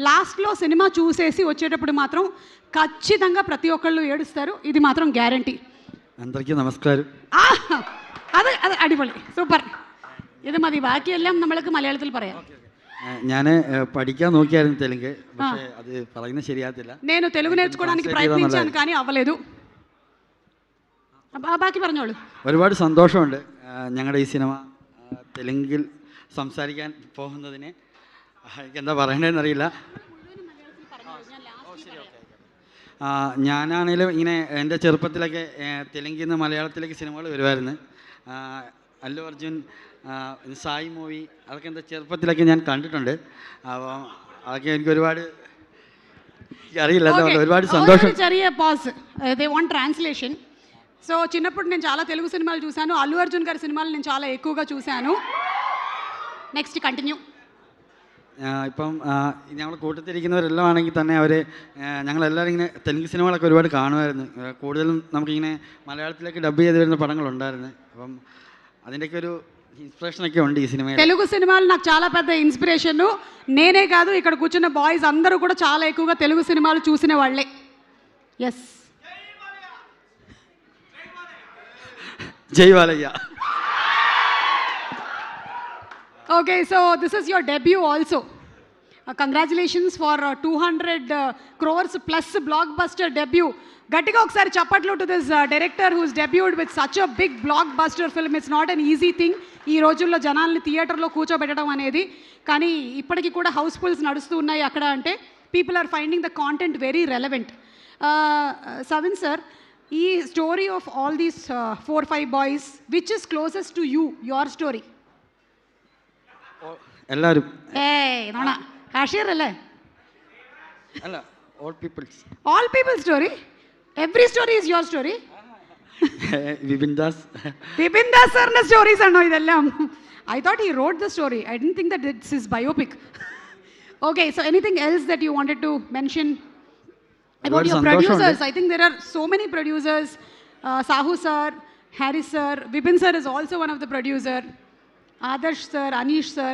లాస్ట్లో సినిమా చూసేసి వచ్చేటప్పుడు మాత్రం ఖచ్చితంగా ప్రతి ఒక్కళ్ళు ఏడుస్తారు, ఇది మాత్రం ഗ്യാരണ്ടി. అందరికీ നമസ്കാരം. അത് അത് അടിപൊളി, സൂപ്പർ. ഇത് മതി, ബാക്കിയെല്ലാം നമ്മൾക്ക് മലയാളത്തിൽ പറയാം. ഞാൻ പഠിക്കാൻ നോക്കിയായിരുന്നു തെലുങ്ക്, പക്ഷേ അത് പറയുന്നത് ശരിയാകത്തില്ല. నేను తెలుగు నేర్చుకోవడానికి ప్రయత్నించాను కానీ అవ్వలేదు. ബാക്കി പറഞ്ഞോളൂ. ഒരുപാട് സന്തോഷമുണ്ട് ഞങ്ങളുടെ ഈ സിനിമ തെലുങ്കിൽ സംസാരിക്കാൻ പോകുന്നതിന്. എന്താ പറയണ്ടതെന്നറിയില്ല. ഞാനാണേലും ഇങ്ങനെ എൻ്റെ ചെറുപ്പത്തിലൊക്കെ തെലുങ്കിൽ നിന്ന് മലയാളത്തിലേക്ക് സിനിമകൾ വരുമായിരുന്നു. അല്ലു അർജുൻ, സായി മൂവി, അതൊക്കെ എൻ്റെ ചെറുപ്പത്തിലൊക്കെ ഞാൻ കണ്ടിട്ടുണ്ട്. അപ്പോൾ അതൊക്കെ എനിക്ക് ഒരുപാട് അറിയില്ല, ഒരുപാട് സന്തോഷം. ചെറിയ pause, they want translation. So చిన్నప్పుడు నేను చాలా తెలుగు సినిమాలు చూశాను, అల్లు అర్జున్ గారి సినిమాలు నేను చాలా ఎక్కువగా చూశాను. Next continue. ഇപ്പം ഞങ്ങൾ കൂട്ടത്തിരിക്കുന്നവരെല്ലാം ആണെങ്കിൽ തന്നെ അവർ ഞങ്ങളെല്ലാവരും ഇങ്ങനെ തെലുങ്ക് സിനിമകളൊക്കെ ഒരുപാട് കാണുമായിരുന്നു. കൂടുതലും നമുക്കിങ്ങനെ മലയാളത്തിലേക്ക് ഡബ് ചെയ്ത് വരുന്ന പടങ്ങളുണ്ടായിരുന്നു. അപ്പം അതിൻ്റെയൊക്കെ ഒരു ఇన్స్పిరేషన్కే ఉంది ఈ సినిమా. తెలుగు సినిమాలు నాకు చాలా పెద్ద ఇన్స్పిరేషన్. నేనే కాదు, ఇక్కడ కూర్చున్న బాయ్స్ అందరూ కూడా చాలా ఎక్కువగా తెలుగు సినిమాలు చూసిన వాళ్ళే. ఎస్, జై Balayya. Okay, so this is your debut also. Congratulations for 200 crores plus blockbuster debut. గట్టిగా ఒకసారి చప్పట్లు to this director whose debuted with such a big blockbuster film. It's not an easy thing ఈ రోజుల్లో జనాల్ని థియేటర్లో కూర్చోబెట్టడం అనేది. కానీ ఇప్పటికీ కూడా హౌస్ఫుల్స్ నడుస్తూ ఉన్నాయి అక్కడ. అంటే people are finding the content very relevant. Savin sir, ఈ story of all these 4-5 boys, which is closest to you, your story? എല്ലാവരും നോണ കാഷിയർ അല്ലേ? അല്ല, all peoples. All people story. Every story is your story. Vipin Das സാറിന്റെ സ്റ്റോറീസ് ആണോ ഇതെല്ലാം? I thought he wrote the story. I didn't think that this is biopic. Okay, so anything else that you wanted to mention about your producers? I think there are so many producers. Sahu sir, Harris sir, Vipin sir is also one of the producer. Adarsh sir, Anish sir.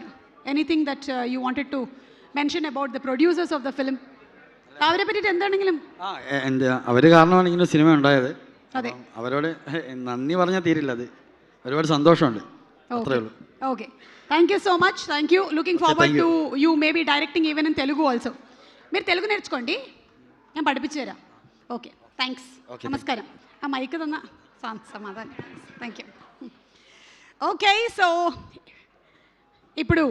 Anything that you wanted to mention about the producers of the film? അവരെ പറ്റിയിട്ട് എന്താണെങ്കിലും. അവർ കാരണമാണ് ഇങ്ങനെ cinema ഉണ്ടായത്. അതെ, അവരോട് നന്ദി പറഞ്ഞാൽ തീരില്ല. അത് ഒരുപാട് സന്തോഷമുണ്ട്, അത്രേ ഉള്ളൂ. Okay, thank you so much. Thank you. Looking forward to you may be directing even in Telugu also. మీరు తెలుగు నేర్చుకోండి, ഞാൻ പഠിപ്പിച്ചു തരാം. Okay, thanks. നമസ്കാരം. ആ മൈക്ക് തന്ന സമാധാനം. Thank you. ఓకే, సో ఇప్పుడు